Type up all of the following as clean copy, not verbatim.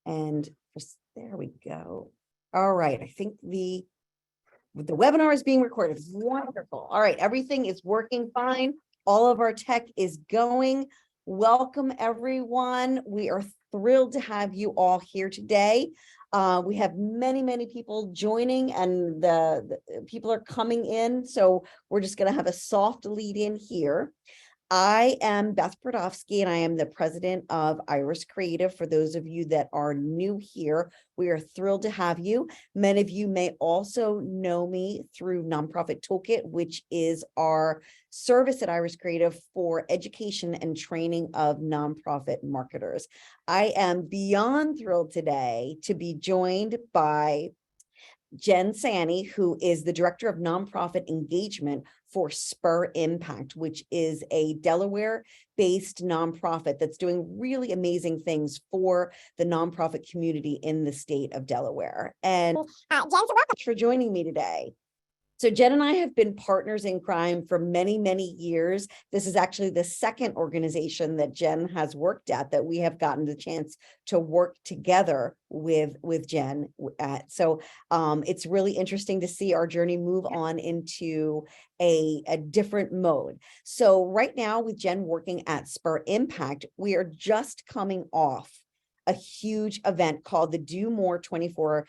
And there we go. All right. I think the webinar is being recorded. Wonderful. All right. Everything is working fine. All of our tech is going. Welcome, everyone. We are thrilled to have you all here today. We have many people joining, and the people are coming in. So we're just going to have a soft lead in here. I am Beth Brodowski, and I am the president of Iris Creative. For those of you that are new here, we are thrilled to have you. Many of you may also know me through Nonprofit Toolkit, which is our service at Iris Creative for education and training of nonprofit marketers. I am beyond thrilled today to be joined by Jenn Saienni, who is the director of nonprofit engagement for Spur Impact, which is a Delaware-based nonprofit that's doing really amazing things for the nonprofit community in the state of Delaware. And Jen, so welcome for joining me today. So Jen and I have been partners in crime for many years. This is actually the second organization that Jen has worked at that we have gotten the chance to work together with Jen at. So it's really interesting to see our journey move on into a different mode. So right now with Jen working at Spur Impact, we are just coming off a huge event called the DoMore 24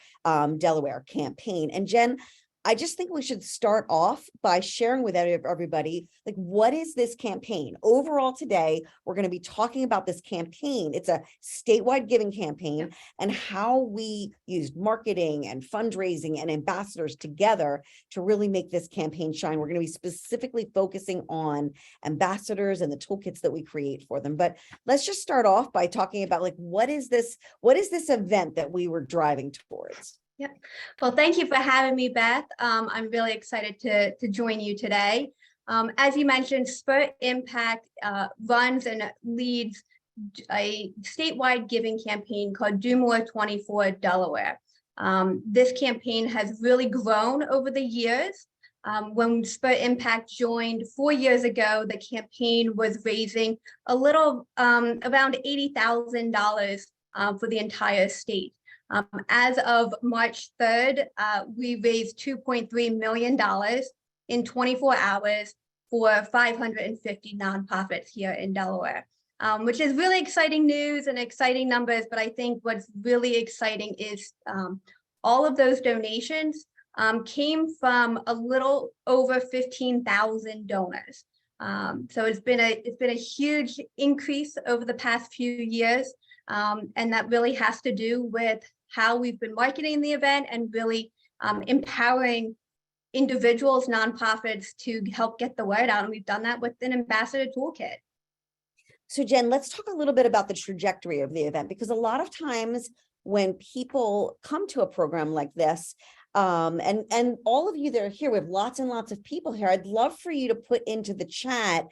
Delaware campaign. And Jen, I just think we should start off by sharing with everybody, like, what is this campaign? Overall today, we're going to be talking about this campaign. It's a statewide giving campaign and how we used marketing and fundraising and ambassadors together to really make this campaign shine. We're going to be specifically focusing on ambassadors and the toolkits that we create for them. But let's just start off by talking about, like, what is this event that we were driving towards? Yep. Well, thank you for having me, Beth. I'm really excited to join you today. As you mentioned, Spur Impact runs and leads a statewide giving campaign called DoMore 24 Delaware. This campaign has really grown over the years. When Spur Impact joined 4 years ago, the campaign was raising a little around $80,000 for the entire state. As of March 3rd, we raised $2.3 million in 24 hours for 550 nonprofits here in Delaware, which is really exciting news and exciting numbers. But I think what's really exciting is all of those donations came from a little over 15,000 donors. So it's been a huge increase over the past few years, and that really has to do with how we've been marketing the event and really empowering individuals, nonprofits to help get the word out. And we've done that with an ambassador toolkit. So Jen, let's talk a little bit about the trajectory of the event, because a lot of times when people come to a program like this, and all of you that are here, we have lots and lots of people here. I'd love for you to put into the chat,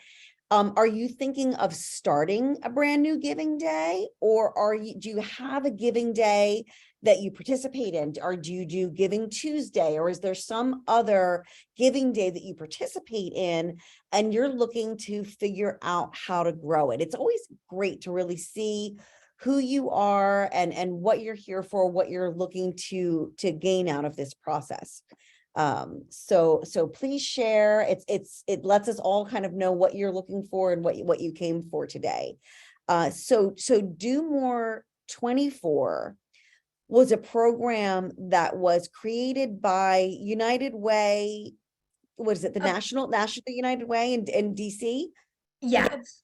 are you thinking of starting a brand new giving day, or do you have a giving day that you participate in? Or do you do Giving Tuesday, or is there some other giving day that you participate in and you're looking to figure out how to grow it? It's always great to really see who you are and what you're here for, what you're looking to gain out of this process. So please share. It lets us all kind of know what you're looking for and what you came for today. So DoMore 24 was a program that was created by United Way. What is it? The National United Way in DC? Yes.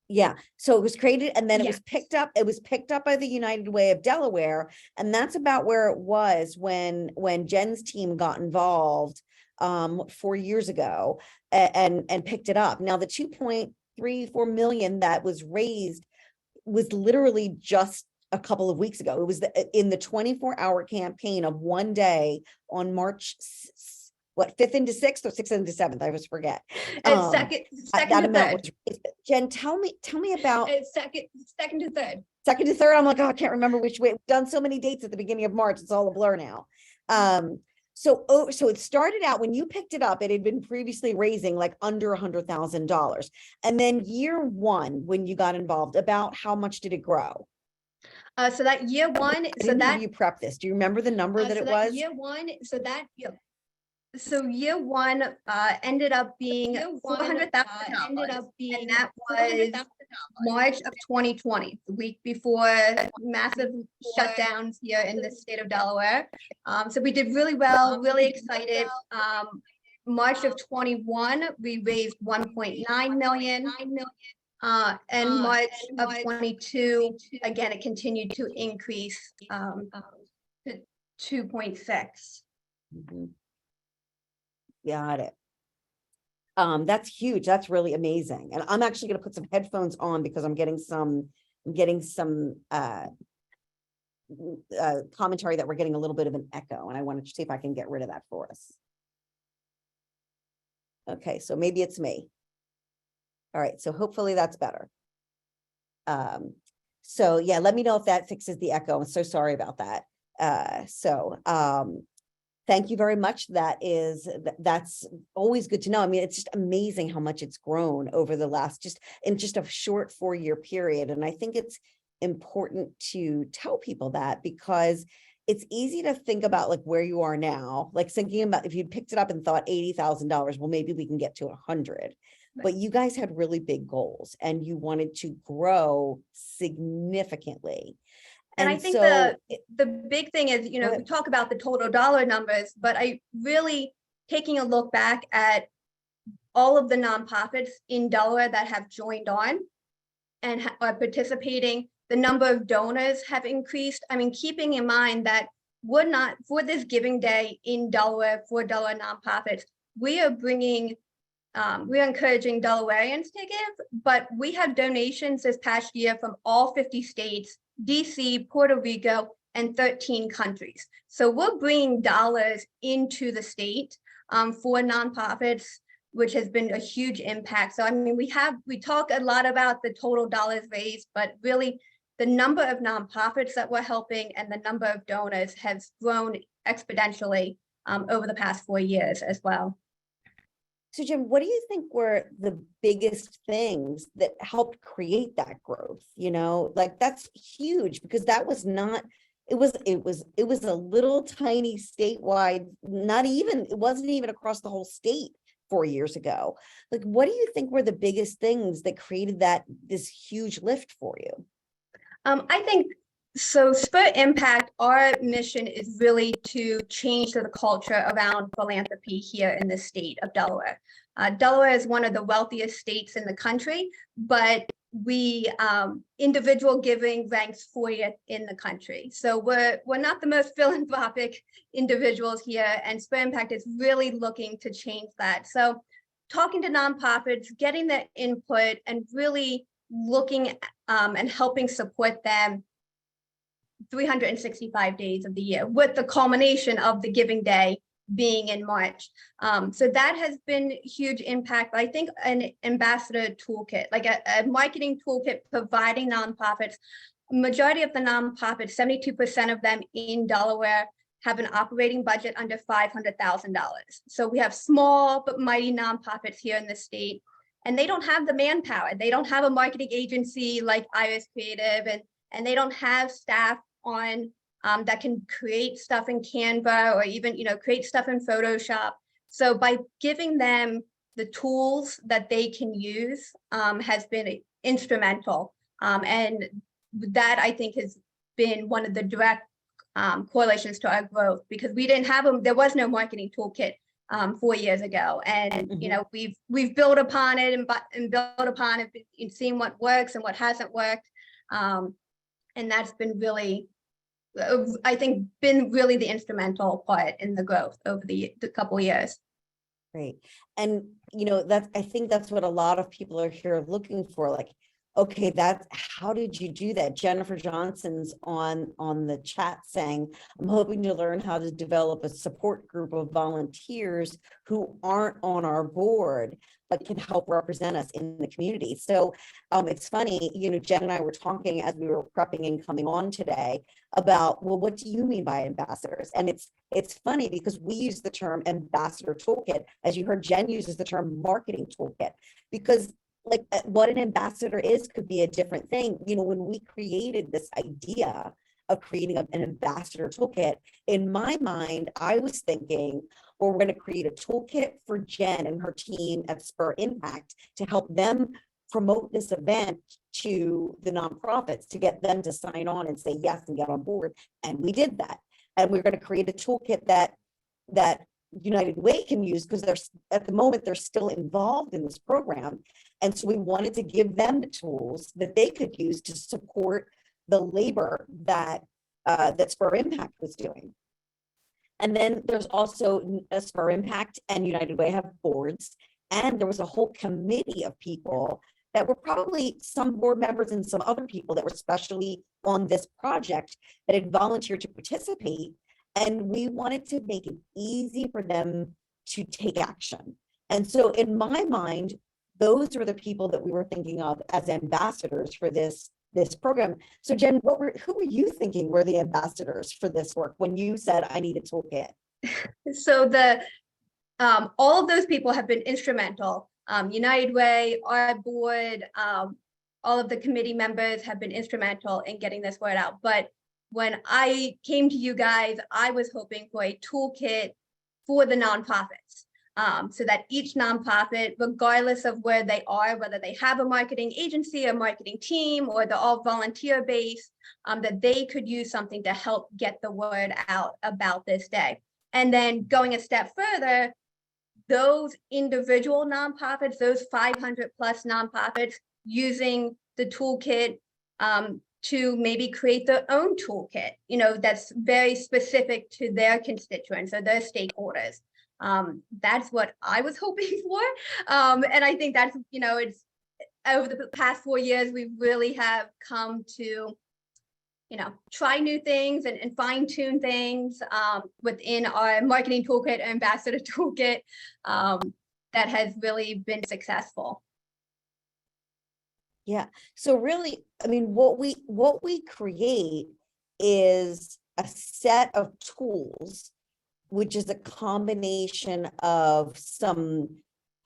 Yeah. So it was created, and then it was picked up. It was picked up by the United Way of Delaware. And that's about where it was when Jen's team got involved 4 years ago and picked it up. Now the 2.34 million that was raised was literally just a couple of weeks ago. It was in the 24-hour campaign of one day on March 5th into 6th or 6th into 7th? I always forget. Second that to amount third. was raised. Jen, tell me about It's second to third. Second to third. I'm like, oh, I can't remember which way. We've done so many dates at the beginning of March. It's all a blur now. So it started out when you picked it up, it had been previously raising like under $100,000. And then year one, when you got involved, about how much did it grow? So that year one, I so didn't have that you prep this. Do you remember the number that so it that was? year one, so that yeah. So year one ended up being $400,000, and that was March of 2020, the week before massive shutdowns here in the state of Delaware. So we did really well, really excited. March of 21, we raised 1.9 million. And March of 22, again, it continued to increase to 2.6. Mhm. Got it. That's huge. That's really amazing. And I'm actually going to put some headphones on because I'm getting some commentary that we're getting a little bit of an echo, and I wanted to see if I can get rid of that for us. Okay, so maybe it's me. All right, so hopefully that's better. So yeah, let me know if that fixes the echo. I'm so sorry about that. Thank you very much. That's always good to know. I mean, it's just amazing how much it's grown over the last, in just a short 4-year period. And I think it's important to tell people that, because it's easy to think about like where you are now, like thinking about if you picked it up and thought $80,000, well, maybe we can get to 100. But you guys had really big goals and you wanted to grow significantly. And I think so the big thing is, you know, Go we ahead. talk about the total dollar numbers, but I really taking a look back at all of the nonprofits in Delaware that have joined on and are participating, the number of donors have increased. I mean, keeping in mind that we're not, for this Giving Day in Delaware for Delaware nonprofits, we are bringing, we're encouraging Delawareans to give, but we have donations this past year from all 50 states, DC, Puerto Rico, and 13 countries. So we're bringing dollars into the state for nonprofits, which has been a huge impact. So, I mean, we talk a lot about the total dollars raised, but really the number of nonprofits that we're helping and the number of donors has grown exponentially over the past 4 years as well. So Jim, what do you think were the biggest things that helped create that growth? You know, like that's huge, because that was not, it was a little tiny statewide, it wasn't even across the whole state 4 years ago. Like, what do you think were the biggest things that created this huge lift for you? I think so. Spur Impact, our mission is really to change the culture around philanthropy here in the state of Delaware. Delaware is one of the wealthiest states in the country, but we individual giving ranks 40th in the country. So we're not the most philanthropic individuals here, and Spur Impact is really looking to change that. So talking to nonprofits, getting their input, and really looking and helping support them 365 days of the year, with the culmination of the Giving Day being in March. So that has been huge impact. I think an ambassador toolkit, like a marketing toolkit providing nonprofits, majority of the nonprofits, 72% of them in Delaware have an operating budget under $500,000. So we have small but mighty nonprofits here in the state, and they don't have the manpower. They don't have a marketing agency like Iris Creative, and they don't have staff on that can create stuff in Canva or even, you know, create stuff in Photoshop. So by giving them the tools that they can use has been instrumental. And that, I think, has been one of the direct correlations to our growth, because we didn't have them. There was no marketing toolkit 4 years ago, and you know, we've built upon it and built upon it and seen what works and what hasn't worked, and that's been really, I think, been really the instrumental part in the growth over the couple of years. Great. And you know, I think that's what a lot of people are here looking for. Like, okay, how did you do that? Jennifer Johnson's on the chat saying, I'm hoping to learn how to develop a support group of volunteers who aren't on our board, but can help represent us in the community. So it's funny, you know, Jen and I were talking as we were prepping and coming on today about, well, what do you mean by ambassadors? And it's funny because we use the term ambassador toolkit, as you heard Jen uses the term marketing toolkit, because like what an ambassador is could be a different thing. You know, when we created this idea of creating an ambassador toolkit, in my mind, I was thinking, well, we're going to create a toolkit for Jen and her team at Spur Impact to help them promote this event to the nonprofits, to get them to sign on and say yes and get on board. And we did that. And we're going to create a toolkit that United Way can use, because they're at the moment they're still involved in this program. And so we wanted to give them the tools that they could use to support the labor that that Spur Impact was doing. And then there's also a Spur Impact and United Way have boards, and there was a whole committee of people that were probably some board members and some other people that were specially on this project that had volunteered to participate. And we wanted to make it easy for them to take action. And so in my mind, those were the people that we were thinking of as ambassadors for this program. So Jen, who were you thinking were the ambassadors for this work when you said I need a toolkit? So all of those people have been instrumental. United Way, our board, all of the committee members have been instrumental in getting this word out. But when I came to you guys, I was hoping for a toolkit for the nonprofits, so that each nonprofit, regardless of where they are, whether they have a marketing agency, a marketing team, or they're all volunteer based, that they could use something to help get the word out about this day. And then going a step further, those individual nonprofits, those 500 plus nonprofits, using the toolkit to maybe create their own toolkit, you know, that's very specific to their constituents or their stakeholders. That's what I was hoping for. And I think that's, you know, it's over the past 4 years, we really have come to, you know, try new things and fine tune things within our marketing toolkit, ambassador toolkit, that has really been successful. Yeah. So really, I mean, what we create is a set of tools, which is a combination of some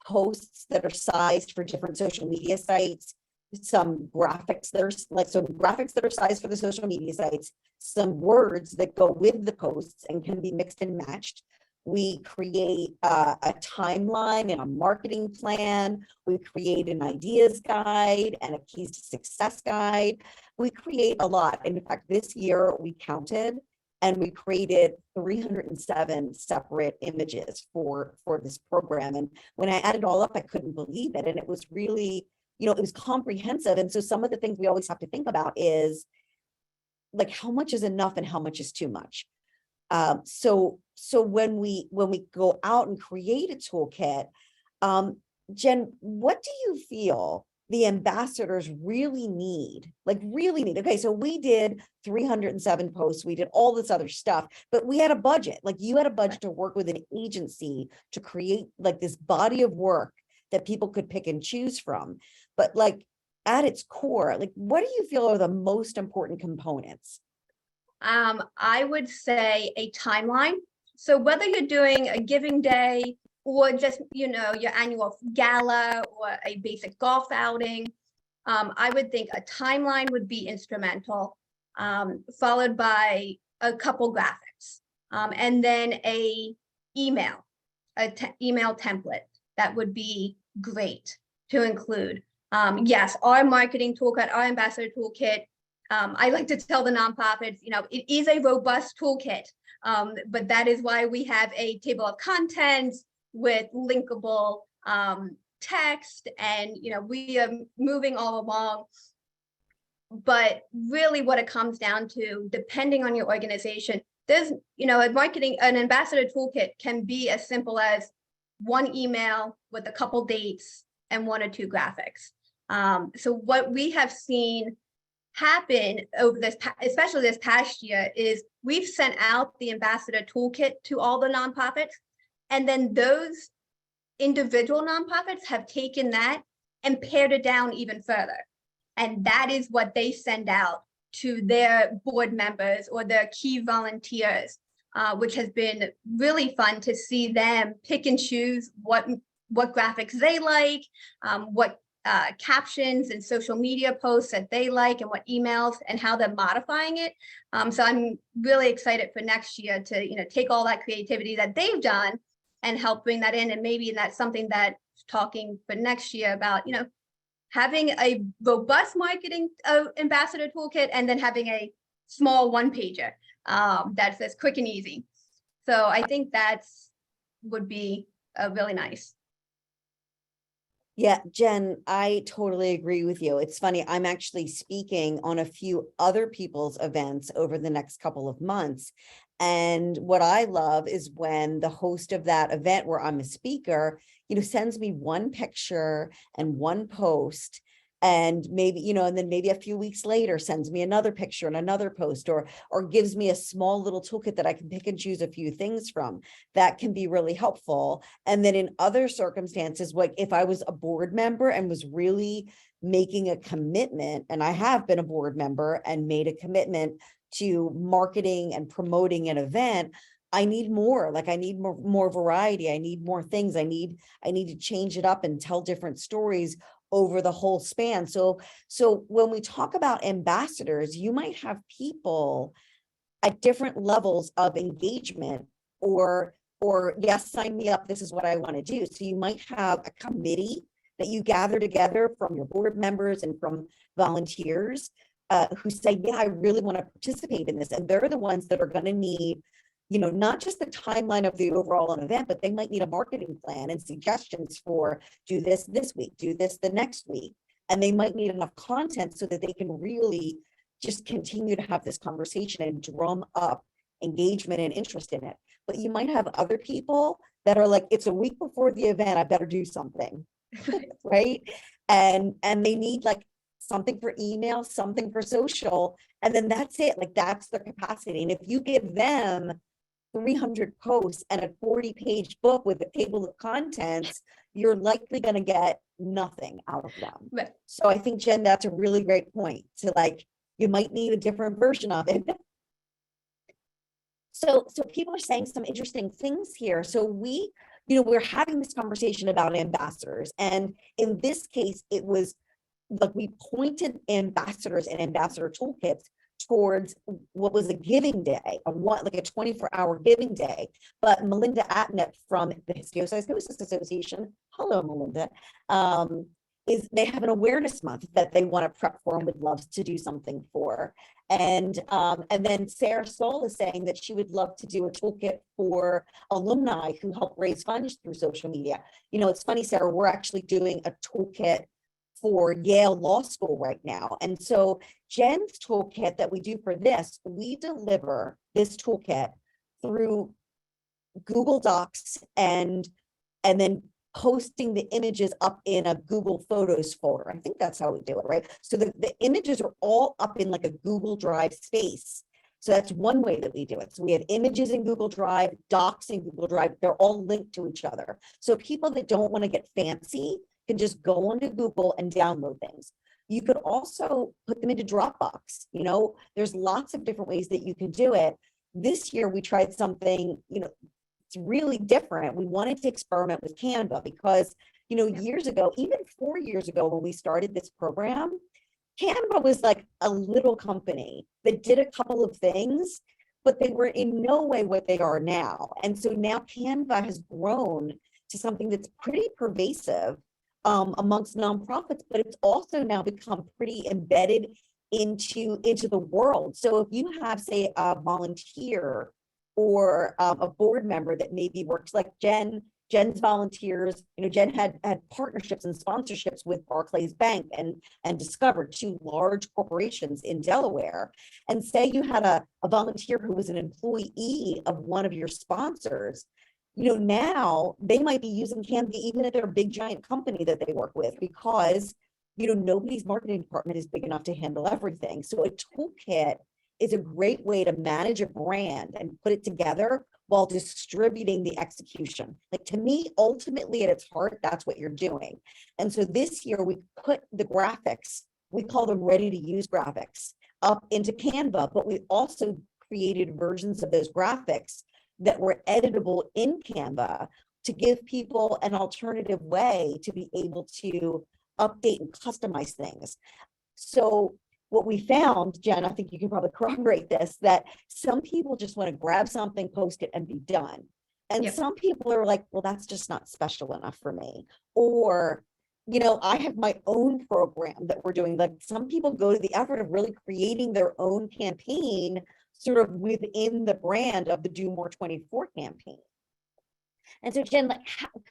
posts that are sized for different social media sites, some graphics that are graphics that are sized for the social media sites, some words that go with the posts and can be mixed and matched. We create a timeline and a marketing plan. We create an ideas guide and a keys to success guide. We create a lot. In fact, this year we counted and we created 307 separate images for this program. And when I added all up, I couldn't believe it. And it was really, you know, it was comprehensive. And so some of the things we always have to think about is like, how much is enough and how much is too much? So when we go out and create a toolkit, Jen, what do you feel the ambassadors really need? Like really need? Okay, so we did 307 posts, we did all this other stuff, but we had a budget. Like you had a budget to work with an agency to create like this body of work that people could pick and choose from. But like at its core, like what do you feel are the most important components? I would say a timeline. So whether you're doing a giving day or just, you know, your annual gala or a basic golf outing, I would think a timeline would be instrumental, followed by a couple graphics, and then a email template that would be great to include. Yes, our marketing toolkit, our ambassador toolkit, I like to tell the nonprofits, you know, it is a robust toolkit, but that is why we have a table of contents with linkable text, and, you know, we are moving all along. But really what it comes down to, depending on your organization, there's, you know, an ambassador toolkit can be as simple as one email with a couple dates and 1 or 2 graphics. So what we have seen happen over this, especially this past year, is we've sent out the ambassador toolkit to all the nonprofits, and then those individual nonprofits have taken that and pared it down even further. And that is what they send out to their board members or their key volunteers, which has been really fun to see them pick and choose what graphics they like, what captions and social media posts that they like and what emails and how they're modifying it. So I'm really excited for next year to, take all that creativity that they've done and help bring that in. And maybe that's something that talking for next year about, having a robust marketing ambassador toolkit and then having a small one pager that's quick and easy. So I think would be really nice. Yeah, Jen, I totally agree with you. It's funny, I'm actually speaking on a few other people's events over the next couple of months. And what I love is when the host of that event where I'm a speaker, sends me one picture and one post, and maybe, and then maybe a few weeks later sends me another picture and another post, or gives me a small little toolkit that I can pick and choose a few things from. That can be really helpful. And then in other circumstances, like if I was a board member and was really making a commitment, and I have been a board member and made a commitment to marketing and promoting an event, I need more. Like I need more variety. I need more things. I need to change it up and tell different stories over the whole span. So when we talk about ambassadors, you might have people at different levels of engagement, or yes, sign me up, this is what I want to do. So you might have a committee that you gather together from your board members and from volunteers who say, yeah, I really want to participate in this. And they're the ones that are going to need, not just the timeline of the overall event, but they might need a marketing plan and suggestions for do this week, do this the next week. And they might need enough content so that they can really just continue to have this conversation and drum up engagement and interest in it. But you might have other people that are like, it's a week before the event, I better do something, right? And they need like something for email, something for social, and then that's it. Like that's their capacity. And if you give them 300 posts and a 40-page book with a table of contents, you're likely going to get nothing out of them. Right. So I think, Jen, that's a really great point to like, you might need a different version of it. So people are saying some interesting things here. So we're having this conversation about ambassadors. And in this case, it was like we pointed ambassadors and ambassador toolkits towards what was a giving day, a 24-hour giving day. But Melinda Atnett from the Histiocytosis Association, hello, Melinda, they have an awareness month that they want to prep for and would love to do something for. And then Sarah Stoll is saying that she would love to do a toolkit for alumni who help raise funds through social media. It's funny, Sarah, we're actually doing a toolkit for Yale Law School right now. And so Jen's toolkit that we do for this, we deliver this toolkit through Google Docs and then posting the images up in a Google Photos folder. I think that's how we do it, right? So the images are all up in like a Google Drive space. So that's one way that we do it. So we have images in Google Drive, docs in Google Drive, they're all linked to each other. So people that don't want to get fancy can just go onto Google and download things. You could also put them into Dropbox. There's lots of different ways that you can do it. This year we tried something, it's really different. We wanted to experiment with Canva because, years ago, even 4 years ago, when we started this program, Canva was like a little company that did a couple of things, but they were in no way what they are now. And so now Canva has grown to something that's pretty pervasive amongst nonprofits, but it's also now become pretty embedded into the world. So if you have, say, a volunteer or a board member that maybe works like Jen's volunteers, Jen had partnerships and sponsorships with Barclays Bank and Discover, two large corporations in Delaware. And say you had a volunteer who was an employee of one of your sponsors, now they might be using Canva even at their big giant company that they work with because, nobody's marketing department is big enough to handle everything. So a toolkit is a great way to manage a brand and put it together while distributing the execution. Like to me, ultimately at its heart, that's what you're doing. And so this year we put the graphics, we call them ready to use graphics, up into Canva, but we also created versions of those graphics that were editable in Canva to give people an alternative way to be able to update and customize things. So what we found, Jen, I think you can probably corroborate this, that some people just want to grab something, post it, and be done. And Yep. some people are like, well, that's just not special enough for me. Or, I have my own program that we're doing. Like, some people go to the effort of really creating their own campaign sort of within the brand of the DoMore 24 campaign. And so, Jen, like,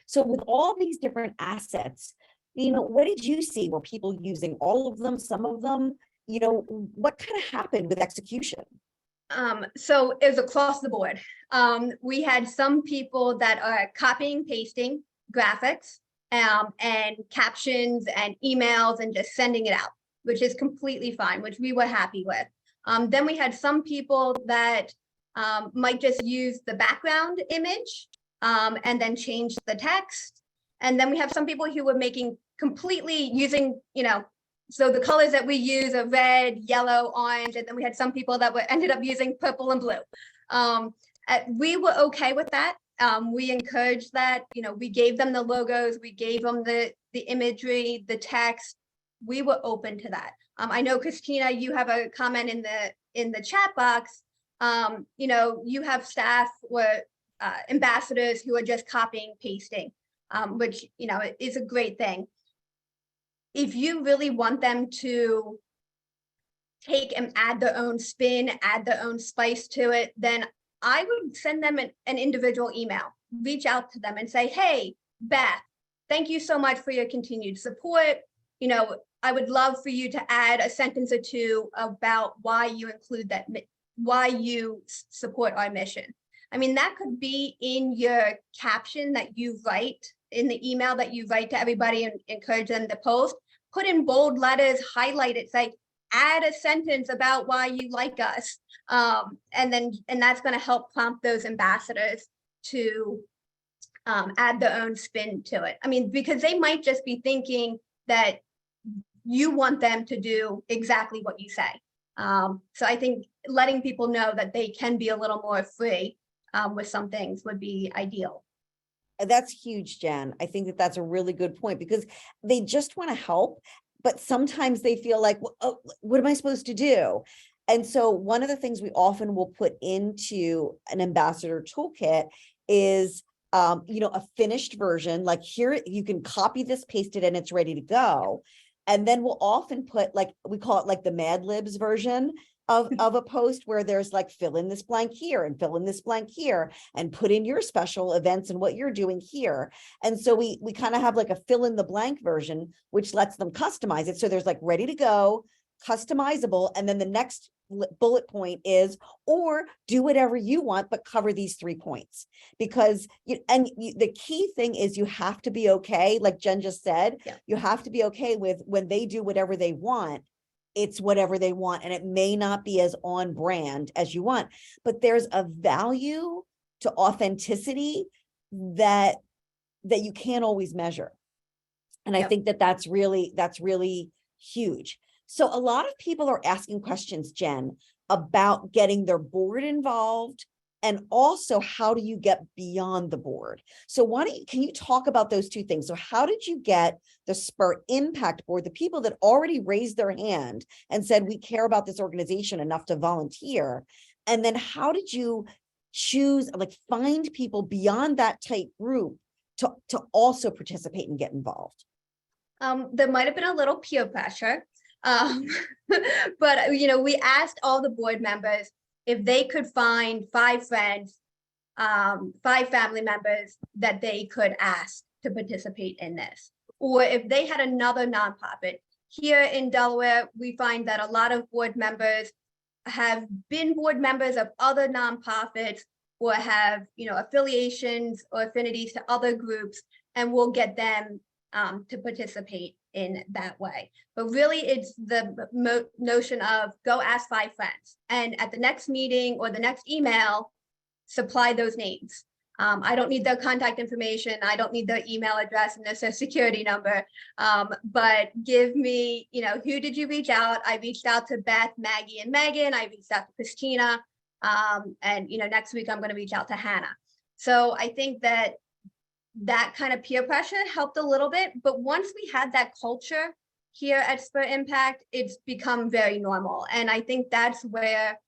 so with all these different assets, what did you see? Were people using all of them, some of them? What kind of happened with execution? So it was across the board. We had some people that are copying, pasting graphics, and captions and emails and just sending it out, which is completely fine, which we were happy with. Then we had some people that might just use the background image and then change the text. And then we have some people who were making completely using, so the colors that we use are red, yellow, orange, and then we had some people that ended up using purple and blue. We were okay with that. We encouraged that. We gave them the logos, we gave them the imagery, the text. We were open to that. I know, Christina, you have a comment in the chat box. You have staff or ambassadors who are just copying, pasting, which is a great thing. If you really want them to take and add their own spin, add their own spice to it, then I would send them an individual email, reach out to them and say, hey, Beth, thank you so much for your continued support. I would love for you to add a sentence or two about why you include that, why you support our mission. I mean, that could be in your caption that you write, in the email that you write to everybody and encourage them to post. Put in bold letters, highlight it, say, add a sentence about why you like us. And that's going to help prompt those ambassadors to add their own spin to it. I mean, because they might just be thinking that you want them to do exactly what you say. So I think letting people know that they can be a little more free with some things would be ideal. That's huge, Jen. I think that that's a really good point, because they just want to help, but sometimes they feel like, well, oh, what am I supposed to do? And so one of the things we often will put into an ambassador toolkit is, a finished version, like, here, you can copy this, paste it, and it's ready to go. And then we'll often put, like, we call it like the Mad Libs version of a post, where there's like, fill in this blank here and fill in this blank here and put in your special events and what you're doing here. And so we kind of have like a fill in the blank version, which lets them customize it. So there's like ready to go, customizable. And then the next bullet point is, or do whatever you want, but cover these 3 points. Because the key thing is, you have to be okay. Like Jen just said, you have to be okay with when they do whatever they want. It's whatever they want, and it may not be as on brand as you want, but there's a value to authenticity that you can't always measure. And I think that that's really huge. So a lot of people are asking questions, Jen, about getting their board involved, and also, how do you get beyond the board? So can you talk about those 2 things? So how did you get the Spur Impact board, the people that already raised their hand and said, we care about this organization enough to volunteer? And then how did you choose, like, find people beyond that tight group to also participate and get involved? There might have been a little peer pressure, but we asked all the board members if they could find 5 friends, 5 family members that they could ask to participate in this, or if they had another nonprofit. Here in Delaware, we find that a lot of board members have been board members of other nonprofits, or have affiliations or affinities to other groups, and we'll get them to participate in that way. But really, it's the notion of go ask 5 friends, and at the next meeting or the next email, supply those names. I don't need their contact information. I don't need their email address and their social security number, but give me, who did you reach out? I reached out to Beth, Maggie, and Megan. I reached out to Christina, and next week I'm going to reach out to Hannah. So I think that that kind of peer pressure helped a little bit. But once we had that culture here at Spur Impact, it's become very normal. And I think that's where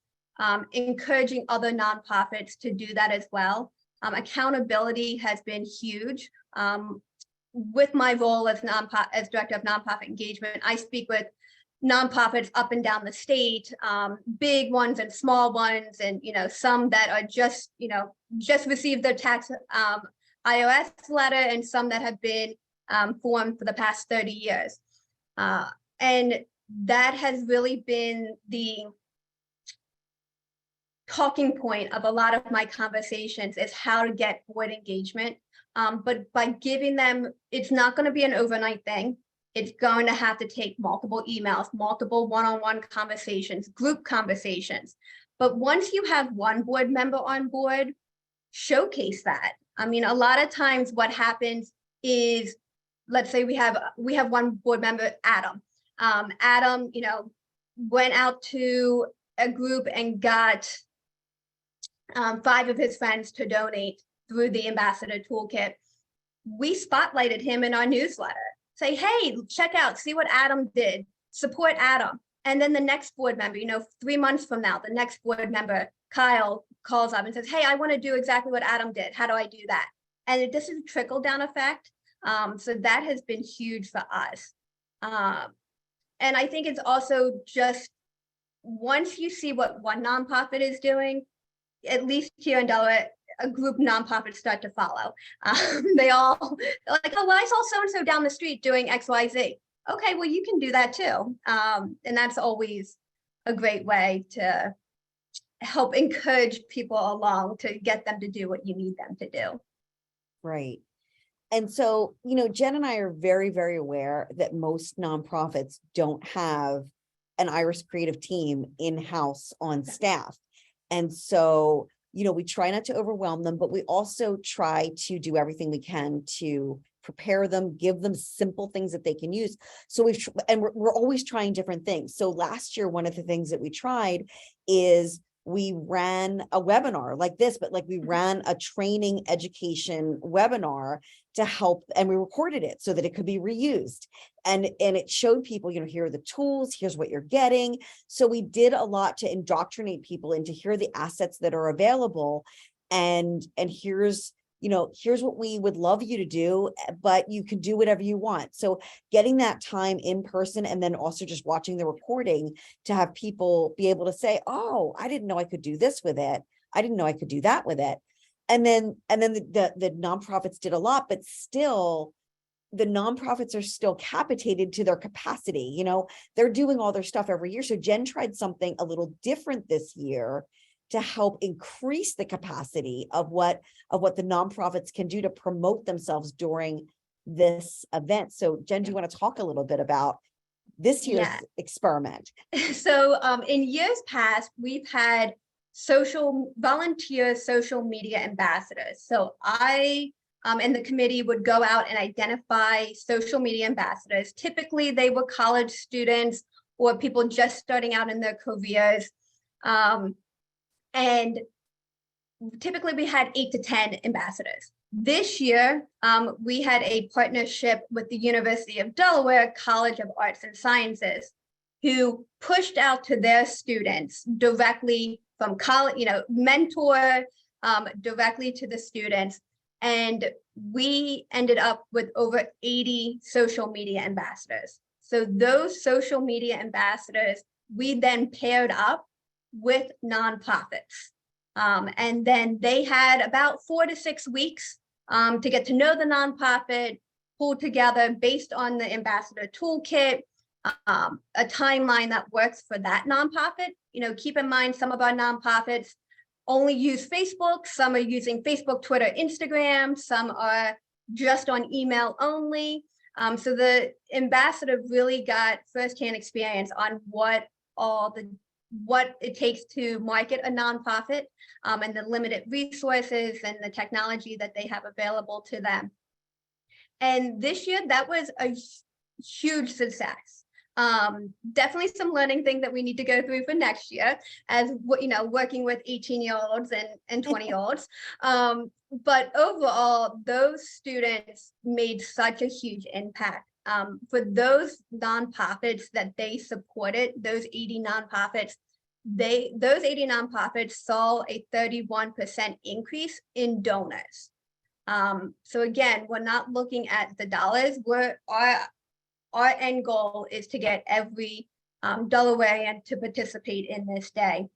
encouraging other nonprofits to do that as well. Accountability has been huge. With my role as director of nonprofit engagement, I speak with nonprofits up and down the state, big ones and small ones, and some that are just received their tax IRS letter, and some that have been formed for the past 30 years. And that has really been the talking point of a lot of my conversations, is how to get board engagement. But by giving them, it's not going to be an overnight thing. It's going to have to take multiple emails, multiple one-on-one conversations, group conversations. But once you have one board member on board, showcase that. I mean, a lot of times what happens is, let's say we have one board member, Adam. Adam, went out to a group and got 5 of his friends to donate through the Ambassador Toolkit. We spotlighted him in our newsletter. Say, hey, check out, see what Adam did, support Adam. And then the next board member, 3 months from now, the next board member, Kyle, calls up and says, hey, I want to do exactly what Adam did. How do I do that? And this is a trickle down effect. So that has been huge for us. And I think it's also just, once you see what one nonprofit is doing, at least here in Delaware, a group nonprofits start to follow. They're like, oh, well, I saw so-and-so down the street doing X, Y, Z. Okay, well, you can do that too. And that's always a great way to help encourage people along, to get them to do what you need them to do. Right. And so, Jen and I are very, very aware that most nonprofits don't have an Iris creative team in-house on staff. And so, we try not to overwhelm them, but we also try to do everything we can to prepare them, give them simple things that they can use. So we're always trying different things. So last year, one of the things that we tried is we ran a webinar like this, but we ran a training education webinar to help, and we recorded it so that it could be reused. And it showed people, here are the tools, here's what you're getting. So we did a lot to indoctrinate people into, here are the assets that are available. And here's what we would love you to do, but you can do whatever you want. So getting that time in person, and then also just watching the recording to have people be able to say, oh, I didn't know I could do this with it. I didn't know I could do that with it. And then the nonprofits did a lot, but still the nonprofits are still capitated to their capacity. They're doing all their stuff every year. So Jen tried something a little different this year to help increase the capacity of what the nonprofits can do to promote themselves during this event. So Jen, do you want to talk a little bit about this year's experiment? So in years past, we've had volunteer social media ambassadors. So I and the committee would go out and identify social media ambassadors. Typically, they were college students or people just starting out in their careers. And typically we had 8 to 10 ambassadors. This year, we had a partnership with the University of Delaware College of Arts and Sciences, who pushed out to their students directly from college, mentor directly to the students. And we ended up with over 80 social media ambassadors. So those social media ambassadors, we then paired up with nonprofits. And then they had about 4 to 6 weeks to get to know the nonprofit, pull together based on the Ambassador Toolkit, a timeline that works for that nonprofit. Keep in mind, some of our nonprofits only use Facebook, some are using Facebook, Twitter, Instagram, some are just on email only. So the ambassador really got firsthand experience on what it takes to market a nonprofit, and the limited resources and the technology that they have available to them. And this year, that was a huge success. Definitely some learning things that we need to go through for next year as working with 18-year-olds and 20-year-olds. But overall, those students made such a huge impact. For those nonprofits that they supported, those 80 nonprofits, those 80 nonprofits saw a 31% increase in donors. So again, we're not looking at the dollars. Our end goal is to get every Delawarean to participate in this day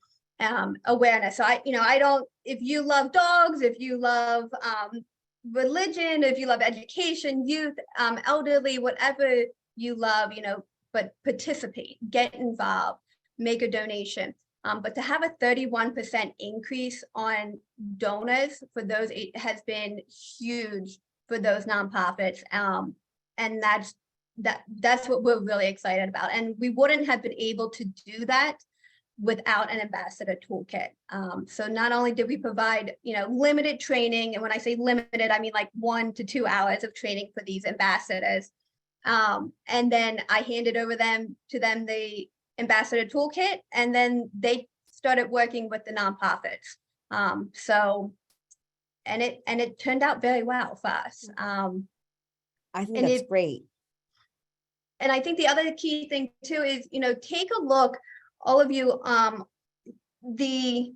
awareness. So if you love dogs, if you love religion, if you love education, youth, elderly, whatever you love, but participate, get involved, make a donation. But to have a 31% increase on donors for those has been huge for those nonprofits. And that's what we're really excited about. And we wouldn't have been able to do that without an ambassador toolkit. So not only did we provide, limited training, and when I say limited, I mean like 1 to 2 hours of training for these ambassadors. And then I handed over to them the ambassador toolkit, and then they started working with the nonprofits. And it turned out very well for us. I think that's great. And I think the other key thing too is, take a look, all of you, we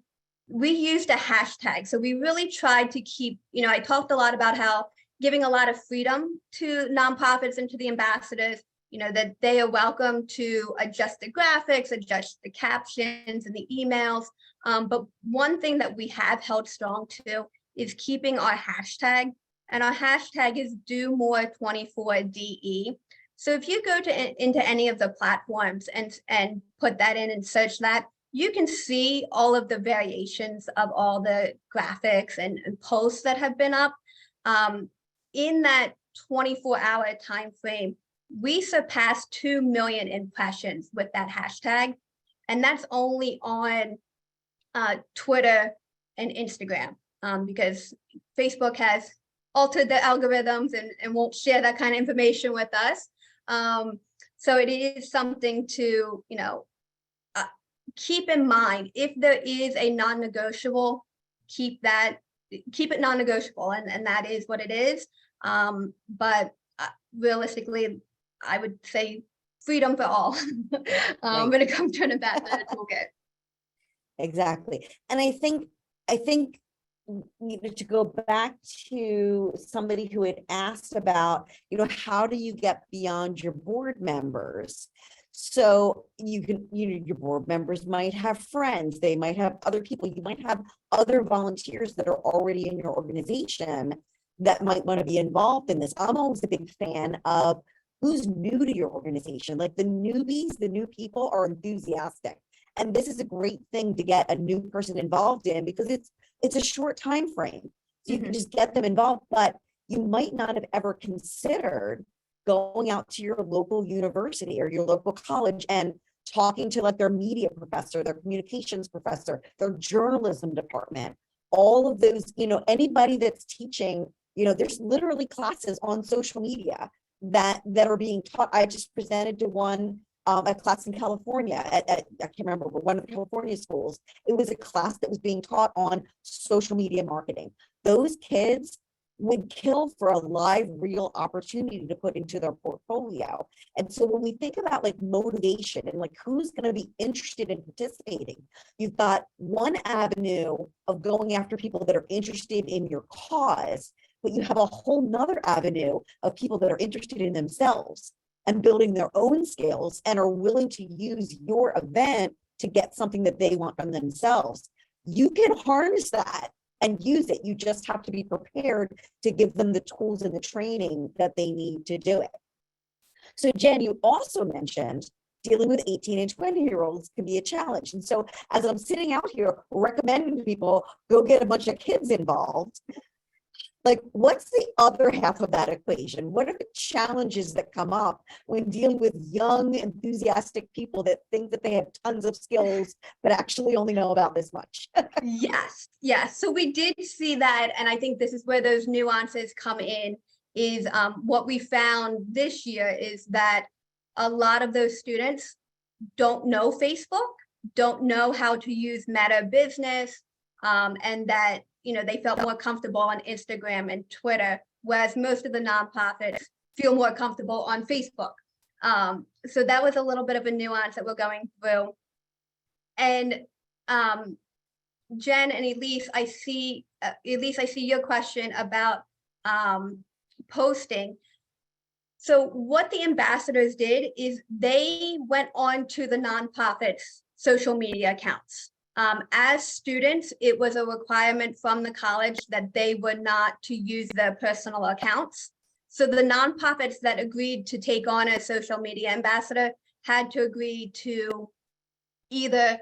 used a hashtag. So we really tried to keep, I talked a lot about how giving a lot of freedom to nonprofits and to the ambassadors, that they are welcome to adjust the graphics, adjust the captions and the emails. But one thing that we have held strong to is keeping our hashtag, and our hashtag is DoMore24DE. So if you go into any of the platforms and put that in and search that, you can see all of the variations of all the graphics and posts that have been up. In that 24-hour time frame, we surpassed 2 million impressions with that hashtag. And that's only on Twitter and Instagram, because Facebook has altered the algorithms and won't share that kind of information with us. So it is something to, keep in mind. If there is a non-negotiable, keep it non-negotiable, and that is what it is. But realistically, I would say freedom for all when it comes to an ambassador toolkit. Exactly. And I think to go back to somebody who had asked about, how do you get beyond your board members? So you can, your board members might have friends, they might have other people, you might have other volunteers that are already in your organization that might want to be involved in this. I'm always a big fan of who's new to your organization. Like the newbies, the new people are enthusiastic. And this is a great thing to get a new person involved in, because it's a short time frame. So you can just get them involved, but you might not have ever considered going out to your local university or your local college and talking to like their media professor, their communications professor, their journalism department, all of those, anybody that's teaching, there's literally classes on social media that are being taught. I just presented to one a class in California at I can't remember, but one of the California schools. It was a class that was being taught on social media marketing. Those kids would kill for a live, real opportunity to put into their portfolio. And so when we think about like motivation and like who's going to be interested in participating, you've got one avenue of going after people that are interested in your cause, but you have a whole nother avenue of people that are interested in themselves and building their own skills and are willing to use your event to get something that they want from themselves. You can harness that and use it. You just have to be prepared to give them the tools and the training that they need to do it. So Jen, you also mentioned dealing with 18 and 20-year-olds can be a challenge. And so as I'm sitting out here recommending to people, go get a bunch of kids involved, like, what's the other half of that equation? What are the challenges that come up when dealing with young, enthusiastic people that think that they have tons of skills, but actually only know about this much? Yes. So we did see that. And I think this is where those nuances come in, is what we found this year is that a lot of those students don't know Facebook, don't know how to use Meta Business, and that, they felt more comfortable on Instagram and Twitter, whereas most of the nonprofits feel more comfortable on Facebook. So that was a little bit of a nuance that we're going through. And Jen and Elise, I see your question about posting. So what the ambassadors did is they went on to the nonprofits' social media accounts. As students, it was a requirement from the college that they were not to use their personal accounts. So the nonprofits that agreed to take on a social media ambassador had to agree to either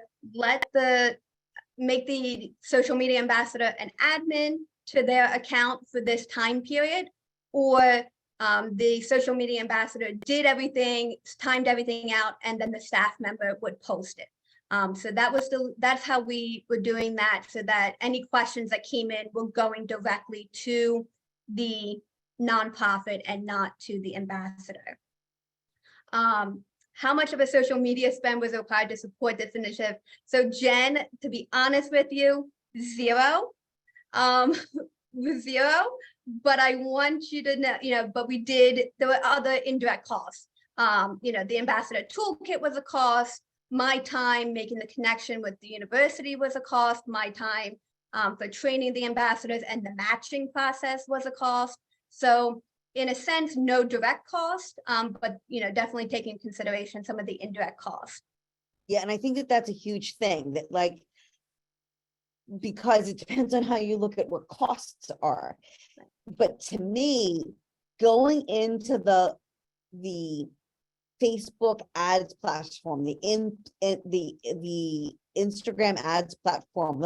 make the social media ambassador an admin to their account for this time period, or the social media ambassador did everything, timed everything out, and then the staff member would post it. So that's how we were doing that, so that any questions that came in were going directly to the nonprofit and not to the ambassador. How much of a social media spend was required to support this initiative? So Jen, to be honest with you, zero. Zero, but I want you to know, but there were other indirect costs. The ambassador toolkit was a cost. My time making the connection with the university was a cost. My time for training the ambassadors and the matching process was a cost. So in a sense, no direct cost, but definitely taking into consideration some of the indirect costs. Yeah, and I think that that's a huge thing, that because it depends on how you look at what costs are. But to me, going into the Facebook ads platform, the Instagram ads platform,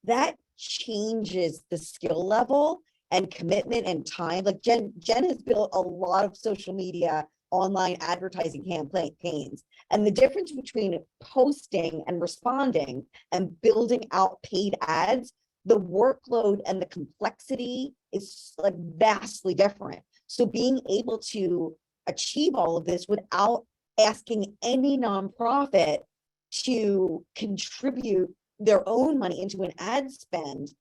that changes the skill level and commitment and time. Jen has built a lot of social media online advertising campaigns, and the difference between posting and responding and building out paid ads, the workload and the complexity is vastly different. So being able to achieve all of this without asking any nonprofit to contribute their own money into an ad spend,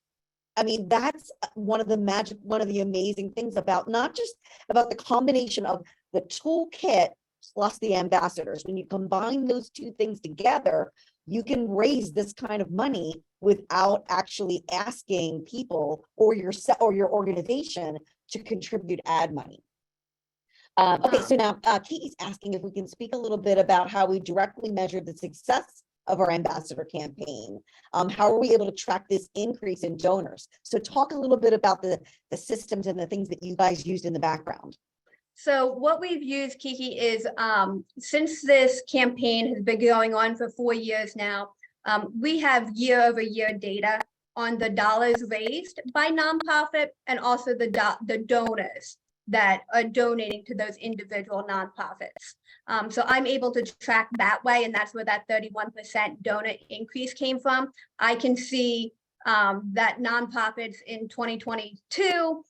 I mean, that's one of the amazing things about not just about the combination of the toolkit plus the ambassadors. When you combine those two things together, you can raise this kind of money without actually asking people or your organization to contribute ad money. Okay, so now Katie's asking if we can speak a little bit about how we directly measure the success of our ambassador campaign. How are we able to track this increase in donors? So talk a little bit about the systems and the things that you guys used in the background. So what we've used, Kiki, is since this campaign has been going on for 4 years now, we have year-over-year data on the dollars raised by nonprofit and also the donors that are donating to those individual nonprofits. So I'm able to track that way, and that's where that 31% donor increase came from. I can see that nonprofits in 2022,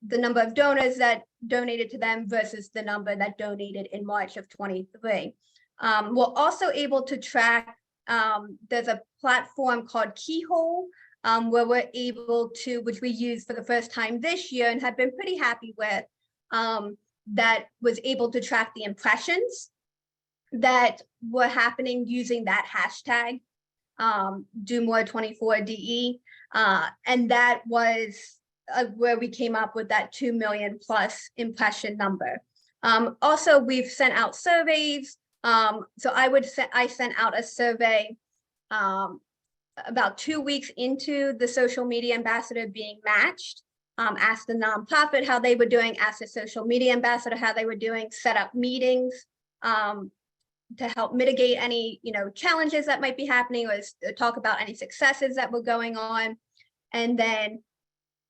the number of donors that donated to them versus the number that donated in March of 23. We're also able to track, there's a platform called Keyhole, where we're able to, which we used for the first time this year and have been pretty happy with, that was able to track the impressions that were happening using that hashtag, DoMore24DE. And that was where we came up with that 2 million plus impression number. Also, we've sent out surveys. So I sent out a survey about 2 weeks into the social media ambassador being matched, asked the nonprofit how they were doing, asked the social media ambassador how they were doing, set up meetings to help mitigate any challenges that might be happening, or talk about any successes that were going on. And then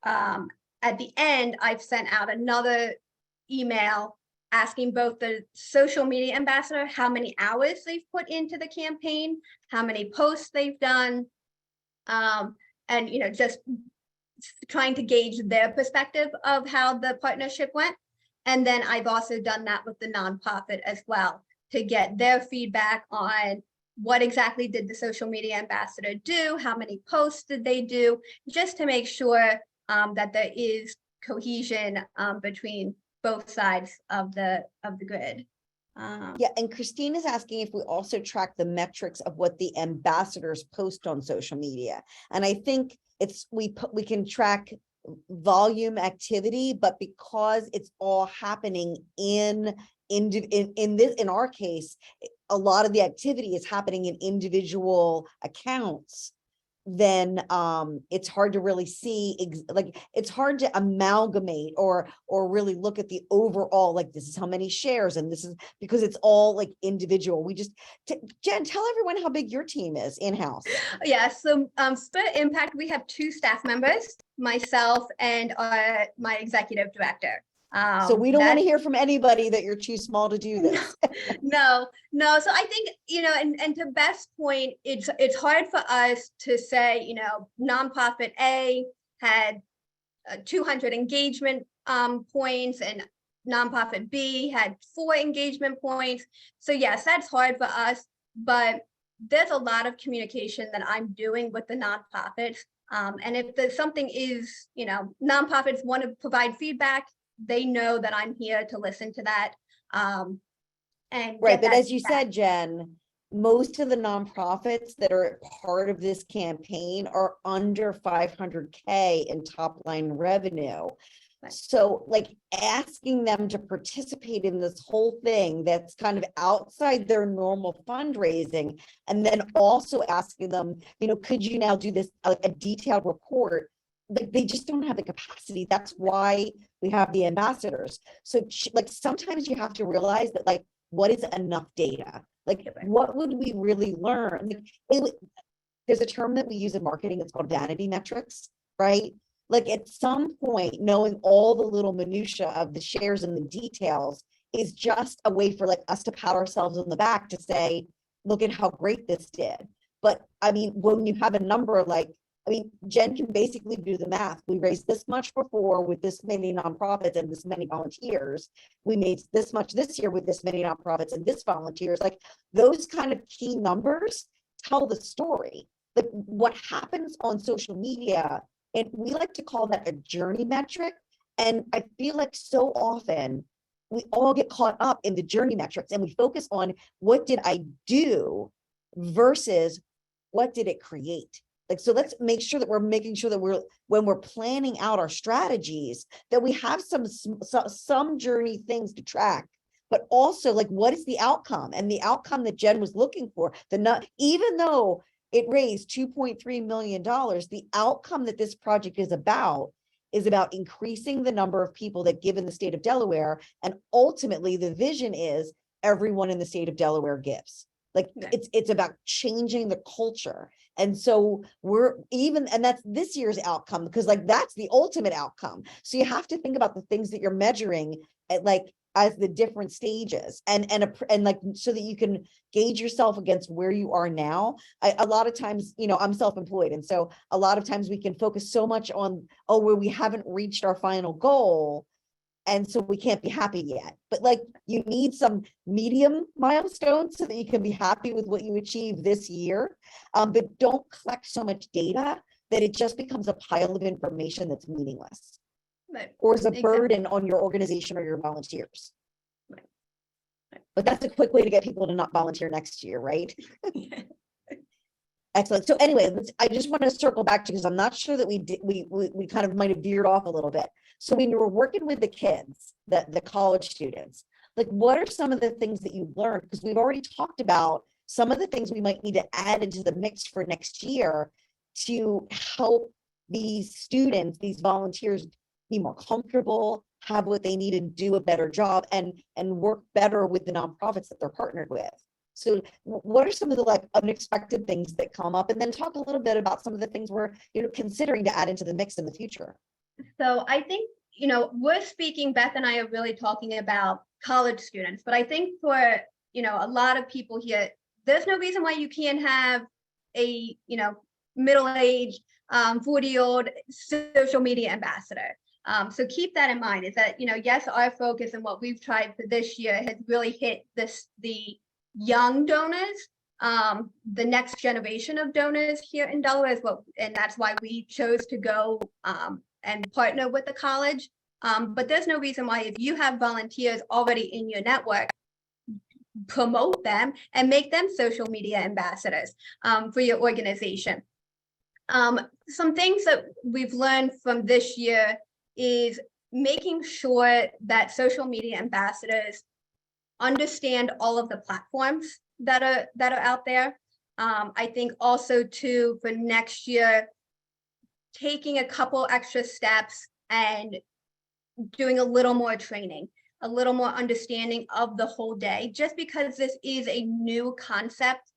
at the end, I've sent out another email asking both the social media ambassador how many hours they've put into the campaign, how many posts they've done, and just trying to gauge their perspective of how the partnership went. And then I've also done that with the nonprofit as well to get their feedback on what exactly did the social media ambassador do, how many posts did they do, just to make sure that there is cohesion between both sides of the grid. Yeah, and Christine is asking if we also track the metrics of what the ambassadors post on social media. And I think we can track volume activity, but because it's all happening in our case, a lot of the activity is happening in individual accounts, then it's hard to really see it's hard to amalgamate or really look at the overall, like this is how many shares and this is because it's all like individual. Jen, tell everyone how big your team is in-house. Yeah, so Spur Impact, we have 2 staff members, myself and my executive director. So we don't want to hear from anybody that you're too small to do this. No. So I think, and to Beth's point, it's hard for us to say, nonprofit A had 200 engagement points and nonprofit B had 4 engagement points. So yes, that's hard for us, but there's a lot of communication that I'm doing with the nonprofits. And if there's something is, nonprofits want to provide feedback, they know that I'm here to listen to that. And right, but as you said, Jen, most of the nonprofits that are part of this campaign are under 500K in top line revenue. Right. So like asking them to participate in this whole thing that's kind of outside their normal fundraising, and then also asking them, could you now do this, a detailed report? Like they just don't have the capacity. That's why we have the ambassadors. So like sometimes you have to realize that like, what is enough data? Like what would we really learn? Like, there's a term that we use in marketing, it's called vanity metrics, right? Like at some point, knowing all the little minutia of the shares and the details is just a way for like us to pat ourselves on the back to say, look at how great this did. But I mean, when you have a number like, Jen can basically do the math. We raised this much before with this many nonprofits and this many volunteers. We made this much this year with this many nonprofits and this volunteers. Like those kind of key numbers tell the story. Like what happens on social media, and we like to call that a journey metric. And I feel like so often we all get caught up in the journey metrics and we focus on what did I do versus what did it create? Like, so let's make sure that we're making sure that when we're planning out our strategies, that we have some journey things to track, but also like, what is the outcome? And the outcome that Jen was looking for, even though it raised $2.3 million, the outcome that this project is about increasing the number of people that give in the state of Delaware. And ultimately the vision is everyone in the state of Delaware gives. Like it's about changing the culture. And so and that's this year's outcome, because like that's the ultimate outcome. So you have to think about the things that you're measuring at like as the different stages and like so that you can gauge yourself against where you are now. A lot of times, I'm self-employed, and so a lot of times we can focus so much on where we haven't reached our final goal, and so we can't be happy yet. But like you need some medium milestones so that you can be happy with what you achieve this year. But don't collect so much data that it just becomes a pile of information that's meaningless. Right. Or is a burden on your organization or your volunteers. Right. Right. But that's a quick way to get people to not volunteer next year, right? Excellent. So anyway, I just want to circle back to, because I'm not sure that we kind of might have veered off a little bit. So when you were working with the kids, the college students, like what are some of the things that you learned? Because we've already talked about some of the things we might need to add into the mix for next year to help these students, these volunteers be more comfortable, have what they need and do a better job and work better with the nonprofits that they're partnered with. So what are some of the like unexpected things that come up? And then talk a little bit about some of the things we're considering to add into the mix in the future. So I think, we're speaking, Beth and I are really talking about college students, but I think for, a lot of people here, there's no reason why you can't have a, middle-aged, 40-year-old social media ambassador. So keep that in mind, is that, yes, our focus and what we've tried for this year has really hit the young donors, the next generation of donors here in Delaware and that's why we chose to go and partner with the college. But there's no reason why, if you have volunteers already in your network, promote them and make them social media ambassadors for your organization. Some things that we've learned from this year is making sure that social media ambassadors understand all of the platforms that are out there. I think also too, for next year, taking a couple extra steps and doing a little more training, a little more understanding of the whole day, just because this is a new concept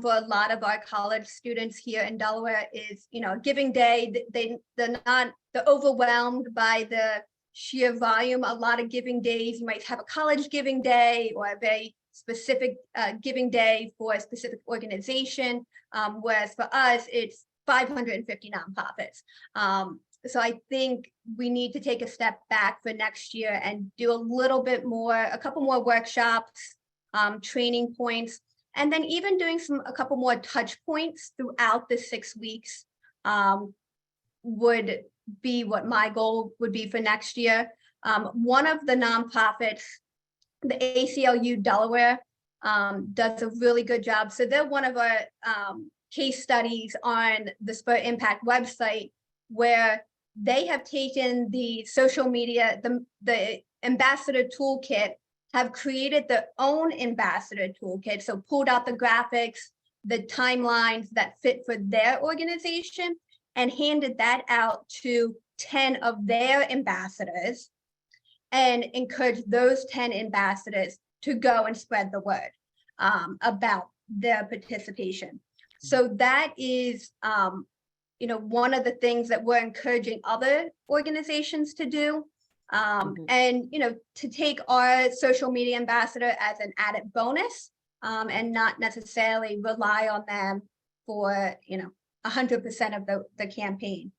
for a lot of our college students here in Delaware. Is, giving day, they're overwhelmed by the sheer volume. A lot of giving days, you might have a college giving day or a very specific giving day for a specific organization, whereas for us, it's 550 nonprofits. So I think we need to take a step back for next year and do a couple more workshops, training points, and then even doing a couple more touch points throughout the 6 weeks would be what my goal would be for next year. One of the nonprofits, the ACLU Delaware, does a really good job. So they're one of our case studies on the Spur Impact website, where they have taken the social media, the ambassador toolkit, have created their own ambassador toolkit. So pulled out the graphics, the timelines that fit for their organization, and handed that out to 10 of their ambassadors and encouraged those 10 ambassadors to go and spread the word about their participation. So that is, one of the things that we're encouraging other organizations to do. And, to take our social media ambassador as an added bonus and not necessarily rely on them for, 100% of the campaign.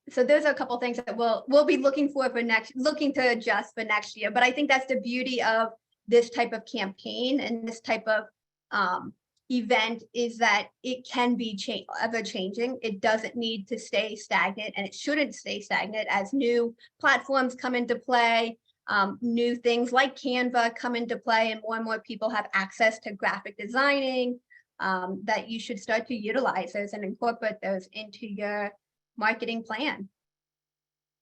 So those are a couple of things that we'll be looking to adjust for next year. But I think that's the beauty of this type of campaign and this type of event, is that it can be ever changing. It doesn't need to stay stagnant, and it shouldn't stay stagnant as new platforms come into play, new things like Canva come into play, and more people have access to graphic designing, that you should start to utilize those and incorporate those into your marketing plan.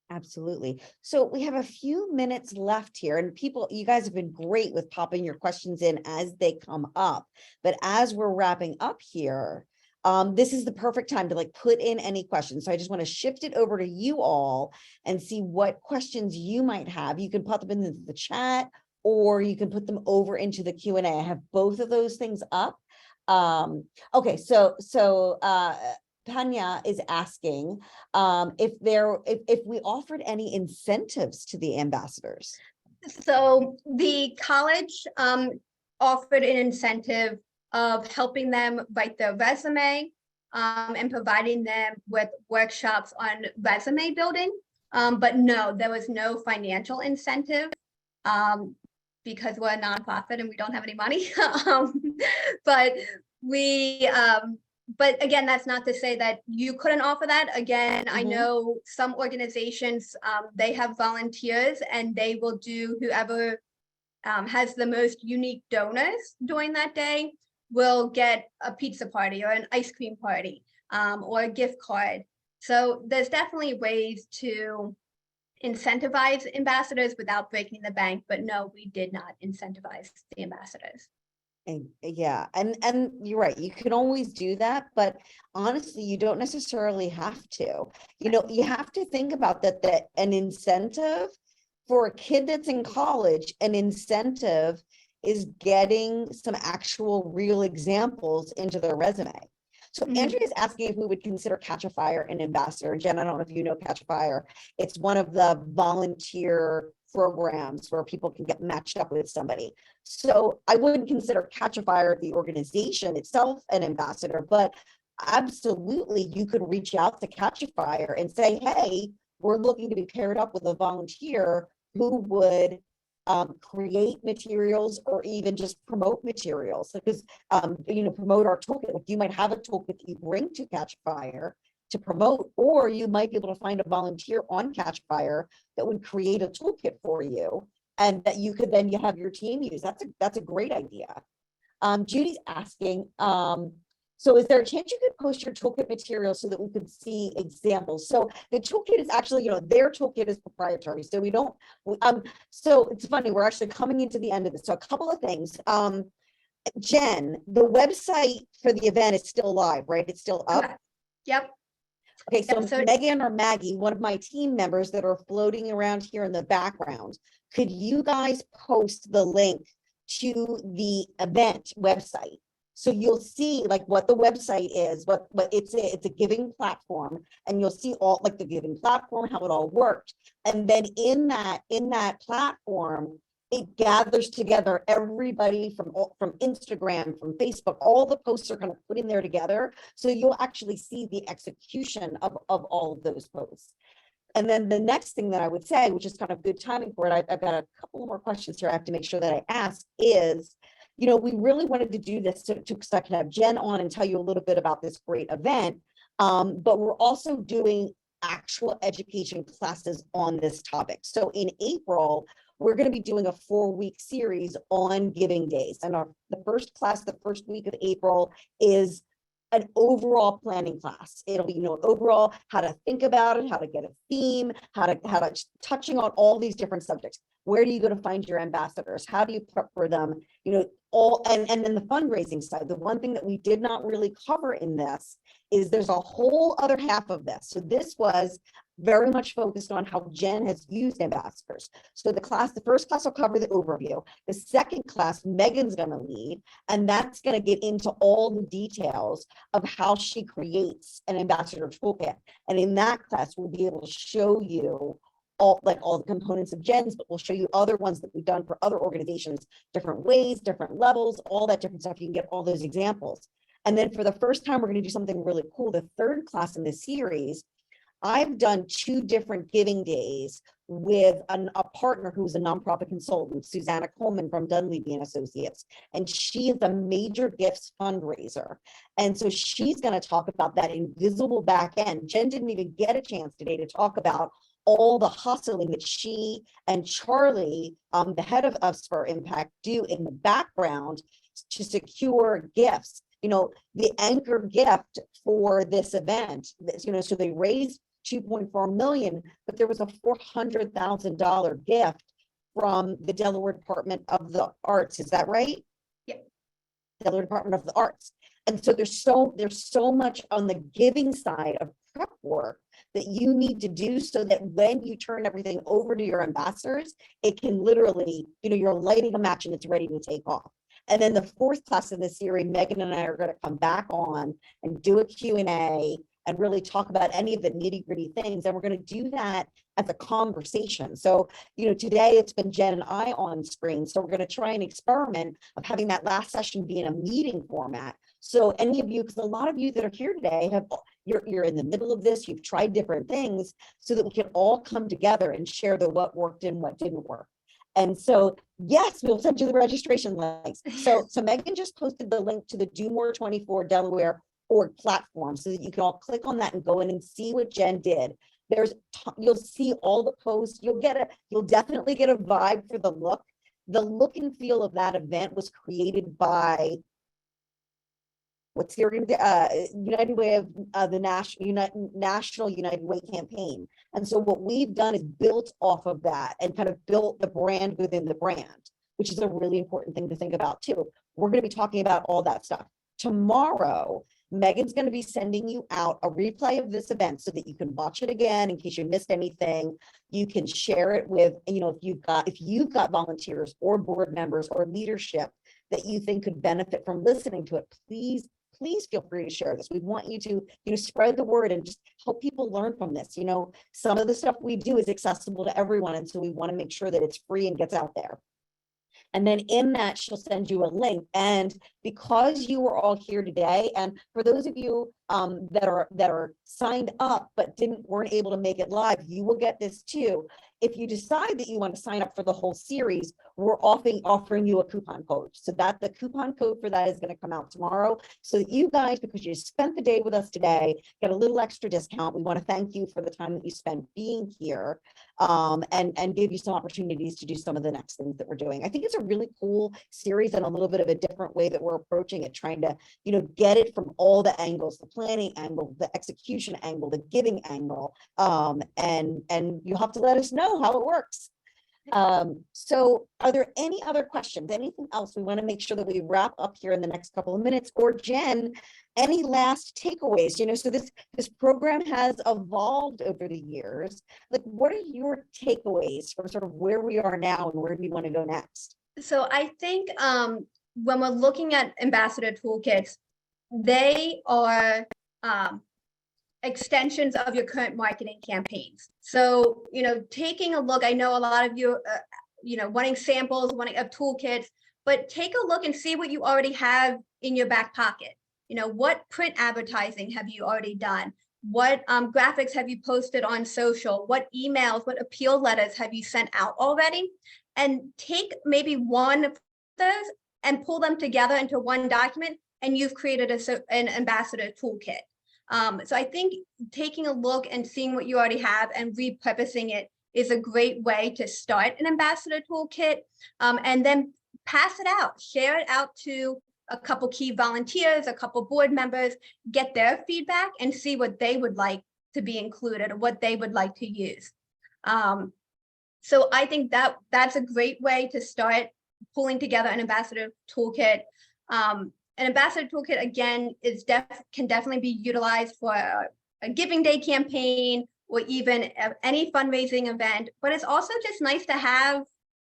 Absolutely. So we have a few minutes left here, and you guys have been great with popping your questions in as they come up. But as we're wrapping up here, this is the perfect time to put in any questions. So I just want to shift it over to you all and see what questions you might have. You can put them in the chat, or you can put them over into the Q&A. I have both of those things up. Okay, so Tanya is asking if we offered any incentives to the ambassadors. So the college offered an incentive of helping them write their resume and providing them with workshops on resume building. But no, there was no financial incentive because we're a nonprofit and we don't have any money. But again, that's not to say that you couldn't offer that. Again, I know some organizations, they have volunteers, and they will do, whoever has the most unique donors during that day will get a pizza party or an ice cream party or a gift card. So there's definitely ways to incentivize ambassadors without breaking the bank. But no, we did not incentivize the ambassadors. And yeah, and you're right, you can always do that, but honestly, you don't necessarily have to. You have to think about that an incentive for a kid that's in college, an incentive is getting some actual real examples into their resume. So Andrea is asking if we would consider Catch a Fire an ambassador. Jen, I don't know if you know Catch a Fire. It's one of the volunteer programs where people can get matched up with somebody. So I wouldn't consider Catch a Fire, the organization itself, an ambassador, but absolutely you could reach out to Catch a Fire and say, hey, we're looking to be paired up with a volunteer who would create materials or even just promote materials, because promote our toolkit. Like, you might have a toolkit that you bring to Catch Fire to promote, or you might be able to find a volunteer on Catch Fire that would create a toolkit for you, and that you could then you have your team use. That's a great idea. Judy's asking, so is there a chance you could post your toolkit material so that we could see examples? So the toolkit is actually, their toolkit is proprietary. So we don't, so it's funny, we're actually coming into the end of this. So a couple of things. Jen, the website for the event is still live, right? It's still up? Correct. Yep. Okay, so, Yep, so Megan or Maggie, one of my team members that are floating around here in the background, could you guys post the link to the event website? So you'll see like what the website is, what it's a giving platform, and you'll see all like the giving platform, how it all worked. And then in that platform, it gathers together everybody from Instagram, from Facebook, all the posts are kind of put in there together. So you'll actually see the execution of all of those posts. And then the next thing that I would say, which is kind of good timing for it, I've got a couple more questions here I have to make sure that I ask is, we really wanted to do this so I can have Jen on and tell you a little bit about this great event. But we're also doing actual education classes on this topic. So in April, we're going to be doing a 4-week series on giving days. And the first class, the first week of April, is an overall planning class. It'll be, overall how to think about it, how to get a theme, how to touching on all these different subjects. Where do you go to find your ambassadors? How do you prep for them? All, and then the fundraising side. The one thing that we did not really cover in this is there's a whole other half of this. So this was very much focused on how Jen has used ambassadors. So the first class will cover the overview. The second class, Megan's going to lead, and that's going to get into all the details of how she creates an ambassador toolkit. And in that class, we'll be able to show you all the components of Jen's, but we'll show you other ones that we've done for other organizations, different ways, different levels, all that different stuff. You can get all those examples. And then for the first time, we're going to do something really cool. The third class in this series, I've done 2 different giving days with a partner who's a nonprofit consultant, Susanna Coleman from Dunleavy and Associates. And she is a major gifts fundraiser. And so she's going to talk about that invisible back end. Jen didn't even get a chance today to talk about all the hustling that she and Charlie, the head of Spur Impact, do in the background to secure gifts. The anchor gift for this event, so they raised $2.4 million, but there was a $400,000 gift from the Delaware Department of the Arts. Is that right? Yeah. Delaware Department of the Arts. And so there's so much on the giving side of prep work that you need to do so that when you turn everything over to your ambassadors, it can literally, you're lighting a match and it's ready to take off. And then the 4th class in this series, Megan and I are going to come back on and do a Q&A and really talk about any of the nitty-gritty things. And we're going to do that as a conversation. So, today it's been Jen and I on screen. So we're going to try an experiment of having that last session be in a meeting format. So any of you, because a lot of you that are here today you're in the middle of this, you've tried different things, so that we can all come together and share what worked and what didn't work. And so, yes, we'll send you the registration links. So Megan just posted the link to the DoMore 24 Delaware org platform so that you can all click on that and go in and see what Jen did. You'll see all the posts. You'll definitely get a vibe for the look. The look and feel of that event was created by United Way of the National United Way campaign. And so what we've done is built off of that and kind of built the brand within the brand, which is a really important thing to think about too. We're going to be talking about all that stuff. Tomorrow, Megan's going to be sending you out a replay of this event so that you can watch it again in case you missed anything. You can share it with, if you've got volunteers or board members or leadership that you think could benefit from listening to it, please feel free to share this. We want you to, spread the word and just help people learn from this. Some of the stuff we do is accessible to everyone. And so we want to make sure that it's free and gets out there. And then in that, she'll send you a link. And because you were all here today, and for those of you that are signed up but weren't able to make it live, you will get this too. If you decide that you want to sign up for the whole series, we're offering you a coupon code. So that the coupon code for that is going to come out tomorrow. So that you guys, because you spent the day with us today, get a little extra discount. We want to thank you for the time that you spent being here, and give you some opportunities to do some of the next things that we're doing. I think it's a really cool series and a little bit of a different way that we're approaching it, trying to, get it from all the angles, the planning angle, the execution angle, the giving angle. And you'll have to let us know how it works. So are there any other questions? Anything else? We want to make sure that we wrap up here in the next couple of minutes. Or Jen, any last takeaways? So this program has evolved over the years. Like, what are your takeaways from sort of where we are now and where do we want to go next? So I think when we're looking at ambassador toolkits, they are extensions of your current marketing campaigns. So, taking a look, I know a lot of you, wanting samples, wanting of toolkits, but take a look and see what you already have in your back pocket. What print advertising have you already done? What graphics have you posted on social? What emails, what appeal letters have you sent out already? And take maybe one of those and pull them together into one document, and you've created an ambassador toolkit. So I think taking a look and seeing what you already have and repurposing it is a great way to start an ambassador toolkit, and then pass it out, share it out to a couple key volunteers, a couple board members, get their feedback and see what they would like to be included or what they would like to use. So I think that's a great way to start pulling together an ambassador toolkit. An ambassador toolkit, again, can definitely be utilized for a giving day campaign or even any fundraising event. But it's also just nice to have,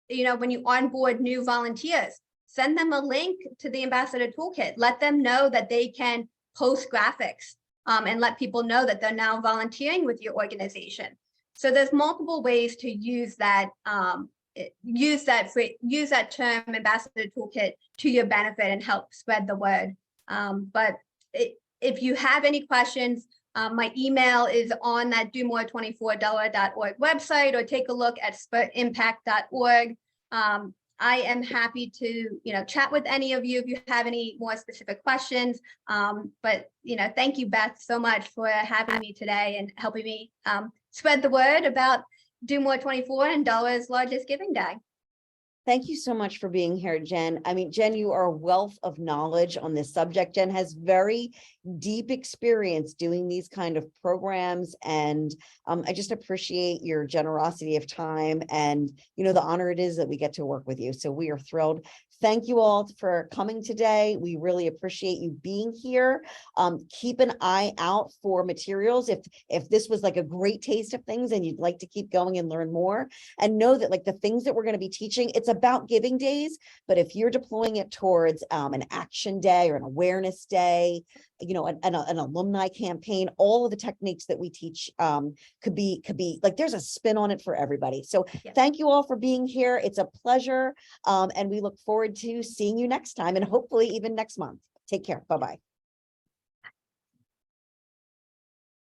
when you onboard new volunteers, send them a link to the ambassador toolkit. Let them know that they can post graphics, and let people know that they're now volunteering with your organization. So there's multiple ways to use that term ambassador toolkit to your benefit and help spread the word. But if you have any questions, my email is on that DoMore24Delaware.org website, or take a look at spurimpact.org. I am happy to, chat with any of you if you have any more specific questions. But, thank you, Beth, so much for having me today and helping me spread the word about DoMore24 and Delaware's largest giving day. Thank you so much for being here, Jen. I mean, Jen, you are a wealth of knowledge on this subject. Jen has very deep experience doing these kind of programs. And I just appreciate your generosity of time and, the honor it is that we get to work with you. So we are thrilled. Thank you all for coming today. We really appreciate you being here. Keep an eye out for materials. If this was like a great taste of things and you'd like to keep going and learn more, and know that like the things that we're going to be teaching, it's about giving days, but if you're deploying it towards an action day or an awareness day, an alumni campaign, all of the techniques that we teach could be like, there's a spin on it for everybody. So yeah. Thank you all for being here. It's a pleasure. And we look forward to seeing you next time and hopefully even next month. Take care. Bye-bye.